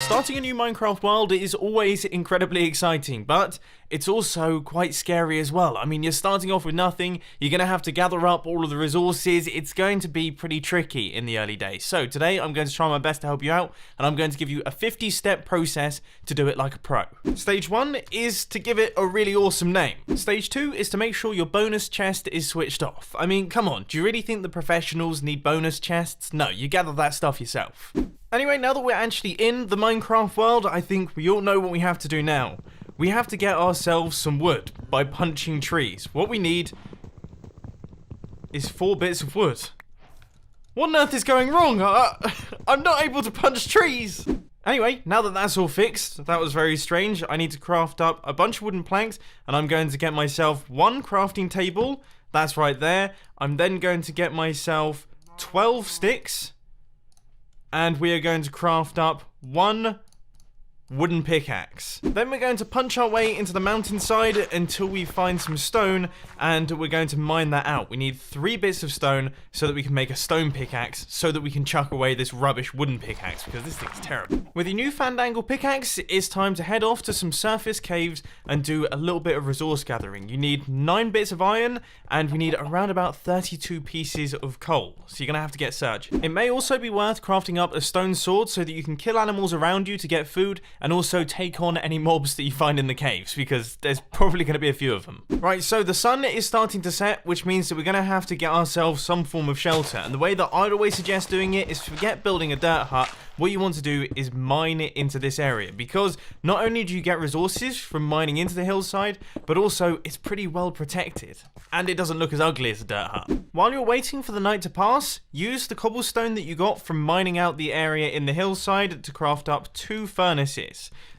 Starting a new Minecraft world is always incredibly exciting, but it's also quite scary as well. I mean, you're starting off with nothing, you're going to have to gather up all of the resources, it's going to be pretty tricky in the early days. So today I'm going to try my best to help you out, and I'm going to give you a 50-step process to do it like a pro. Stage 1 is to give it a really awesome name. Stage 2 is to make sure your bonus chest is switched off. I mean, come on, do you really think the professionals need bonus chests? No, you gather that stuff yourself. Anyway, now that we're actually in the Minecraft world, I think we all know what we have to do now. We have to get ourselves some wood by punching trees. What we need is 4 bits of wood. What on earth is going wrong? I'm not able to punch trees. Anyway, now that that's all fixed, that was very strange. I need to craft up a bunch of wooden planks, and I'm going to get myself 1 crafting table. That's right there. I'm then going to get myself 12 sticks. And we are going to craft up 1 wooden pickaxe. Then we're going to punch our way into the mountainside until we find some stone, and we're going to mine that out. We need 3 bits of stone so that we can make a stone pickaxe, so that we can chuck away this rubbish wooden pickaxe, because this thing's terrible. With your new fandangle pickaxe, it's time to head off to some surface caves and do a little bit of resource gathering. You need 9 bits of iron, and we need around about 32 pieces of coal, so you're gonna have to get searching. It may also be worth crafting up a stone sword so that you can kill animals around you to get food, and also take on any mobs that you find in the caves, because there's probably going to be a few of them. Right, so the sun is starting to set, which means that we're going to have to get ourselves some form of shelter, and the way that I'd always suggest doing it is forget building a dirt hut. What you want to do is mine it into this area, because not only do you get resources from mining into the hillside, but also it's pretty well protected, and it doesn't look as ugly as a dirt hut. While you're waiting for the night to pass, use the cobblestone that you got from mining out the area in the hillside to craft up 2 furnaces.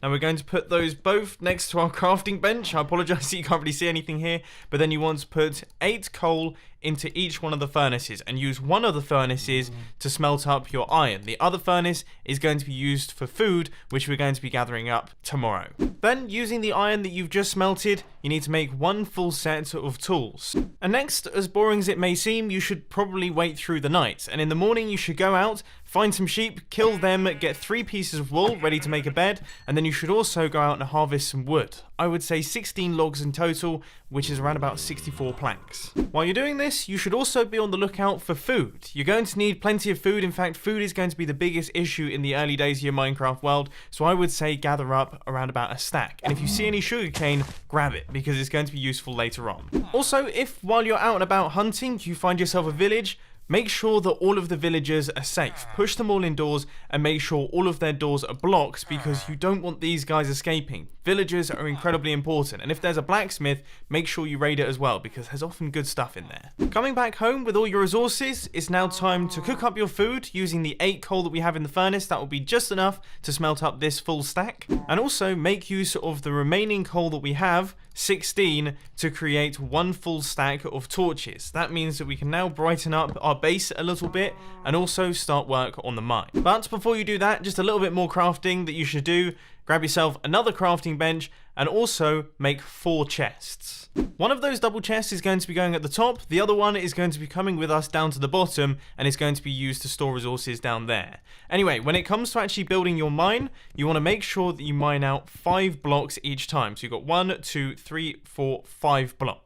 Now we're going to put those both next to our crafting bench. I apologise that you can't really see anything here, but then you want to put 8 coal into each one of the furnaces and use one of the furnaces to smelt up your iron. The other furnace is going to be used for food, which we're going to be gathering up tomorrow. Then, using the iron that you've just smelted, you need to make 1 full set of tools. And next, as boring as it may seem, you should probably wait through the night. And in the morning, you should go out, find some sheep, kill them, get 3 pieces of wool ready to make a bed, and then you should also go out and harvest some wood. I would say 16 logs in total, which is around about 64 planks. While you're doing this, you should also be on the lookout for food. You're going to need plenty of food. In fact, food is going to be the biggest issue in the early days of your Minecraft world, so I would say gather up around about a stack. And if you see any sugarcane, grab it, because it's going to be useful later on. Also, if while you're out and about hunting, you find yourself a village, make sure that all of the villagers are safe. Push them all indoors and make sure all of their doors are blocked, because you don't want these guys escaping. Villagers are incredibly important, and if there's a blacksmith, make sure you raid it as well, because there's often good stuff in there. Coming back home with all your resources, it's now time to cook up your food using the 8 coal that we have in the furnace. That will be just enough to smelt up this full stack. And also make use of the remaining coal that we have, 16, to create 1 full stack of torches. That means that we can now brighten up our base a little bit and also start work on the mine. But before you do that, just a little bit more crafting that you should do. Grab yourself another crafting bench and also make 4 chests. One of those double chests is going to be going at the top, the other one is going to be coming with us down to the bottom, and is going to be used to store resources down there. Anyway, when it comes to actually building your mine, you want to make sure that you mine out 5 blocks each time. So you've got 1, 2, 3, 4, 5 blocks.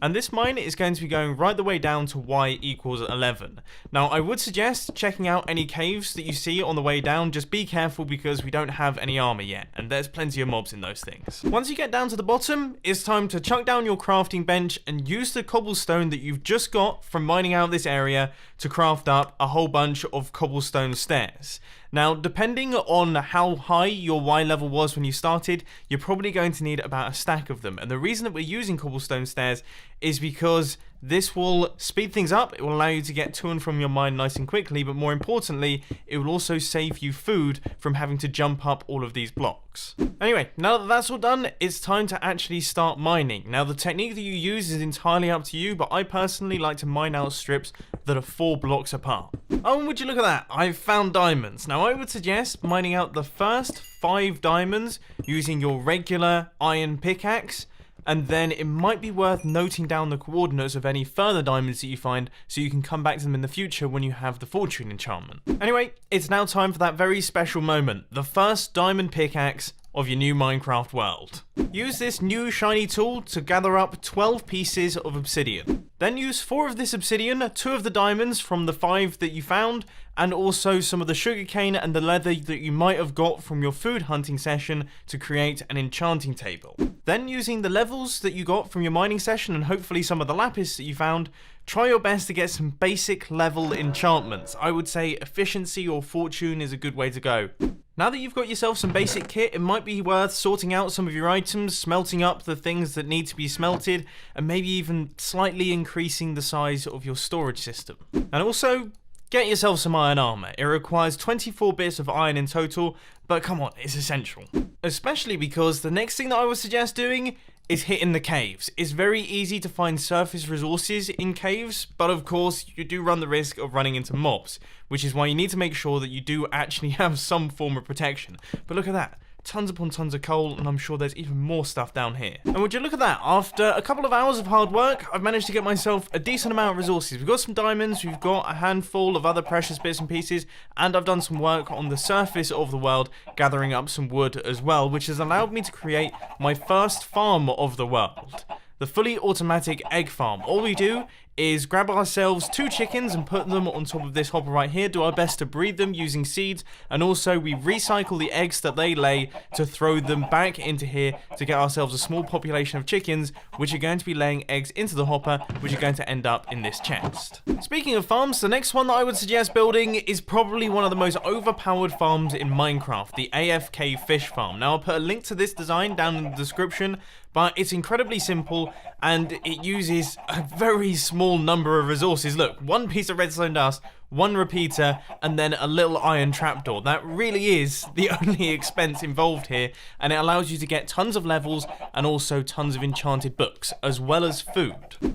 And this mine is going to be going right the way down to y equals 11. Now, I would suggest checking out any caves that you see on the way down. Just be careful, because we don't have any armor yet, and there's plenty of mobs in those things. Once you get down to the bottom, it's time to chuck down your crafting bench and use the cobblestone that you've just got from mining out this area to craft up a whole bunch of cobblestone stairs. Now, depending on how high your Y level was when you started, you're probably going to need about a stack of them. And the reason that we're using cobblestone stairs is because this will speed things up. It will allow you to get to and from your mine nice and quickly, but more importantly, it will also save you food from having to jump up all of these blocks. Anyway, now that that's all done, it's time to actually start mining. Now, the technique that you use is entirely up to you, but I personally like to mine out strips that are 4 blocks apart. Oh, and would you look at that? I've found diamonds. Now, I would suggest mining out the first 5 diamonds using your regular iron pickaxe, and then it might be worth noting down the coordinates of any further diamonds that you find so you can come back to them in the future when you have the fortune enchantment. Anyway, it's now time for that very special moment, the first diamond pickaxe of your new Minecraft world. Use this new shiny tool to gather up 12 pieces of obsidian. Then use 4 of this obsidian, 2 of the diamonds from the 5 that you found, and also some of the sugarcane and the leather that you might have got from your food hunting session to create an enchanting table. Then using the levels that you got from your mining session and hopefully some of the lapis that you found, try your best to get some basic level enchantments. I would say efficiency or fortune is a good way to go. Now that you've got yourself some basic kit, it might be worth sorting out some of your items, smelting up the things that need to be smelted, and maybe even slightly increasing the size of your storage system. And also, get yourself some iron armor. It requires 24 bits of iron in total, but come on, it's essential. Especially because the next thing that I would suggest doing is hitting the caves. It's very easy to find surface resources in caves, but of course you do run the risk of running into mobs, which is why you need to make sure that you do actually have some form of protection. But look at that. Tons upon tons of coal, and I'm sure there's even more stuff down here. And would you look at that, after a couple of hours of hard work, I've managed to get myself a decent amount of resources. We've got some diamonds, we've got a handful of other precious bits and pieces, and I've done some work on the surface of the world, gathering up some wood as well, which has allowed me to create my first farm of the world. The fully automatic egg farm. All we do is grab ourselves 2 chickens and put them on top of this hopper right here, do our best to breed them using seeds, and also we recycle the eggs that they lay to throw them back into here to get ourselves a small population of chickens, which are going to be laying eggs into the hopper, which are going to end up in this chest. Speaking of farms, the next one that I would suggest building is probably one of the most overpowered farms in Minecraft, the AFK fish farm. Now I'll put a link to this design down in the description, but it's incredibly simple and it uses a very small number of resources. Look, 1 piece of redstone dust, 1 repeater, and then a little iron trapdoor. That really is the only expense involved here, and it allows you to get tons of levels and also tons of enchanted books, as well as food.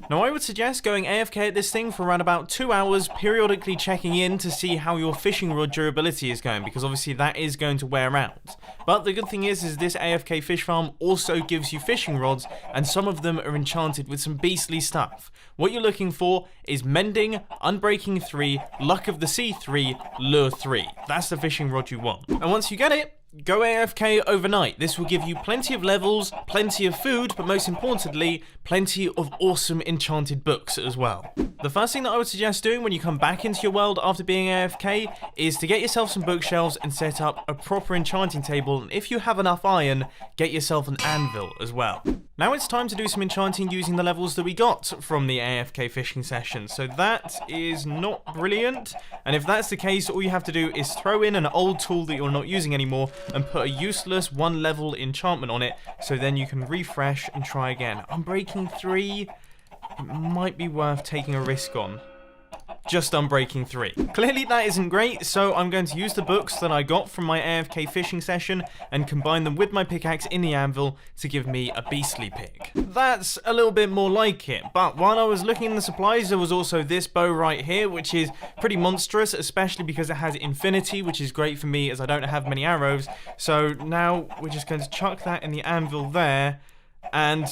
Now I would suggest going AFK at this thing for around about 2 hours, periodically checking in to see how your fishing rod durability is going, because obviously that is going to wear out. But the good thing is this AFK fish farm also gives you fishing rods, and some of them are enchanted with some beastly stuff. What you're looking for is Mending, Unbreaking 3, Luck of the Sea 3, Lure 3. That's the fishing rod you want. And once you get it, go AFK overnight. This will give you plenty of levels, plenty of food, but most importantly, plenty of awesome enchanted books as well. The first thing that I would suggest doing when you come back into your world after being AFK is to get yourself some bookshelves and set up a proper enchanting table, and if you have enough iron, get yourself an anvil as well. Now it's time to do some enchanting using the levels that we got from the AFK fishing session. So that is not brilliant, and if that's the case, all you have to do is throw in an old tool that you're not using anymore and put a useless 1 level enchantment on it, so then you can refresh and try again. Unbreaking 3, it might be worth taking a risk on. Just Unbreaking 3. Clearly that isn't great, so I'm going to use the books that I got from my AFK fishing session and combine them with my pickaxe in the anvil to give me a beastly pick. That's a little bit more like it, but while I was looking in the supplies, there was also this bow right here, which is pretty monstrous, especially because it has infinity, which is great for me as I don't have many arrows. So now we're just going to chuck that in the anvil there and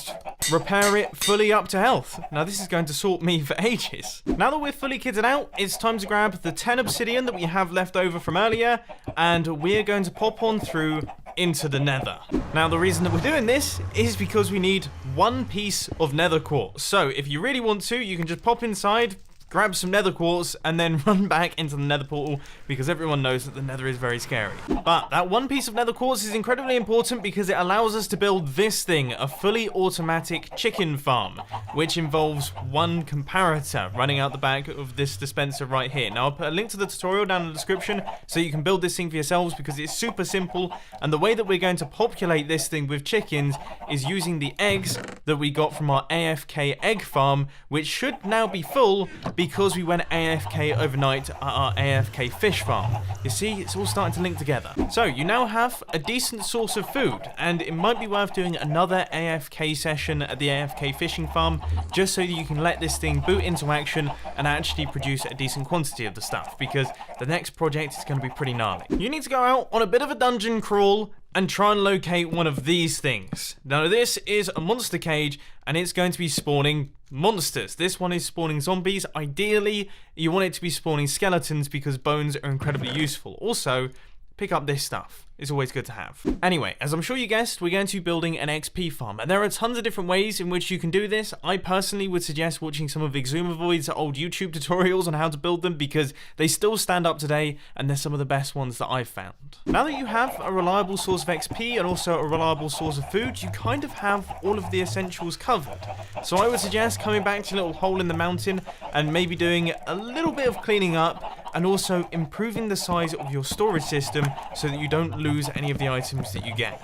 repair it fully up to health. Now this is going to sort me for ages. Now that we're fully kitted out, it's time to grab the 10 obsidian that we have left over from earlier, and we're going to pop on through into the nether. Now the reason that we're doing this is because we need 1 piece of nether quartz. So if you really want to, you can just pop inside, grab some nether quartz, and then run back into the nether portal, because everyone knows that the nether is very scary. But that 1 piece of nether quartz is incredibly important because it allows us to build this thing, a fully automatic chicken farm, which involves 1 comparator running out the back of this dispenser right here. Now I'll put a link to the tutorial down in the description so you can build this thing for yourselves, because it's super simple, and the way that we're going to populate this thing with chickens is using the eggs that we got from our AFK egg farm, which should now be full because we went AFK overnight at our AFK fish farm. You see, it's all starting to link together. So you now have a decent source of food, and it might be worth doing another AFK session at the AFK fishing farm, just so that you can let this thing boot into action and actually produce a decent quantity of the stuff, because the next project is going to be pretty gnarly. You need to go out on a bit of a dungeon crawl and try and locate one of these things. Now this is a monster cage, and it's going to be spawning monsters. This one is spawning zombies. Ideally, you want it to be spawning skeletons because bones are incredibly useful. Also, pick up this stuff. It's always good to have. Anyway, as I'm sure you guessed, we're going to be building an XP farm, and there are tons of different ways in which you can do this. I personally would suggest watching some of Exumavoid's old YouTube tutorials on how to build them because they still stand up today, and they're some of the best ones that I've found. Now that you have a reliable source of XP and also a reliable source of food, you kind of have all of the essentials covered. So I would suggest coming back to a little hole in the mountain and maybe doing a little bit of cleaning up and also improving the size of your storage system so that you don't lose any of the items that you get.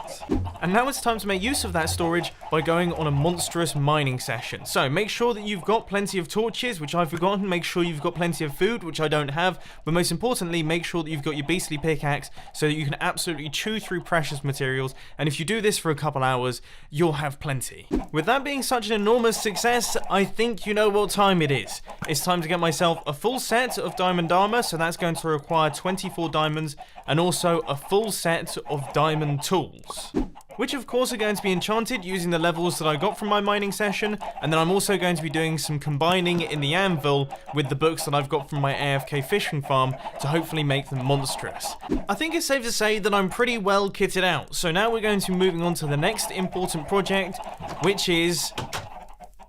And now it's time to make use of that storage by going on a monstrous mining session. So make sure that you've got plenty of torches, which I've forgotten, make sure you've got plenty of food, which I don't have, but most importantly, make sure that you've got your beastly pickaxe so that you can absolutely chew through precious materials, and if you do this for a couple hours, you'll have plenty. With that being such an enormous success, I think you know what time it is. It's time to get myself a full set of diamond armor, so that's going to require 24 diamonds, and also a full set of diamond tools, which of course are going to be enchanted using the levels that I got from my mining session, and then I'm also going to be doing some combining in the anvil with the books that I've got from my AFK fishing farm to hopefully make them monstrous. I think it's safe to say that I'm pretty well kitted out, so now we're going to be moving on to the next important project, which is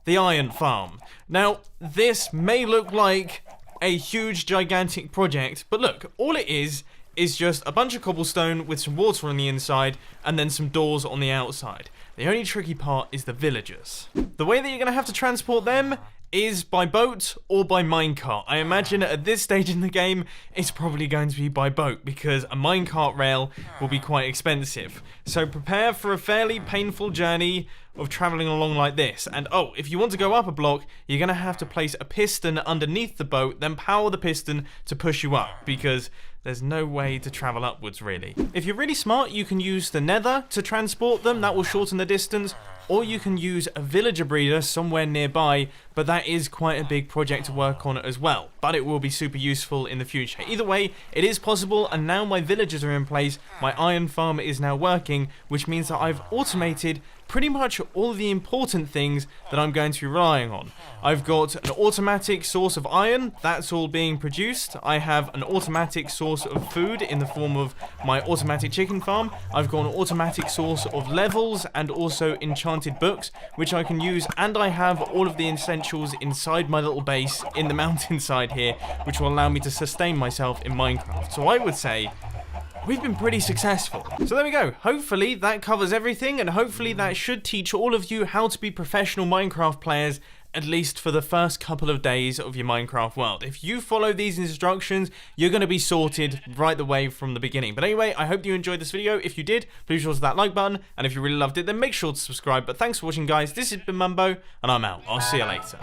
the iron farm. Now, this may look like a huge gigantic project, but look, all it is just a bunch of cobblestone with some water on the inside and then some doors on the outside. The only tricky part is the villagers. The way that you're going to have to transport them is by boat or by minecart. I imagine at this stage in the game, it's probably going to be by boat because a minecart rail will be quite expensive. So prepare for a fairly painful journey of traveling along like this. And oh, if you want to go up a block, you're going to have to place a piston underneath the boat, then power the piston to push you up because there's no way to travel upwards really. If you're really smart, you can use the nether to transport them. That will shorten the distance. Or you can use a villager breeder somewhere nearby, but that is quite a big project to work on as well. But it will be super useful in the future. Either way, it is possible, and now my villagers are in place, my iron farm is now working, which means that I've automated pretty much all of the important things that I'm going to be relying on. I've got an automatic source of iron, that's all being produced. I have an automatic source of food in the form of my automatic chicken farm. I've got an automatic source of levels and also enchanted books, which I can use, and I have all of the essentials inside my little base in the mountainside here, which will allow me to sustain myself in Minecraft. So I would say we've been pretty successful. So there we go. Hopefully that covers everything, and hopefully that should teach all of you how to be professional Minecraft players, at least for the first couple of days of your Minecraft world. If you follow these instructions, you're going to be sorted right the way from the beginning. But anyway, I hope you enjoyed this video. If you did, please sure to that like button, and if you really loved it, then make sure to subscribe. But thanks for watching, guys. This has been Mumbo, and I'm out. I'll see you later.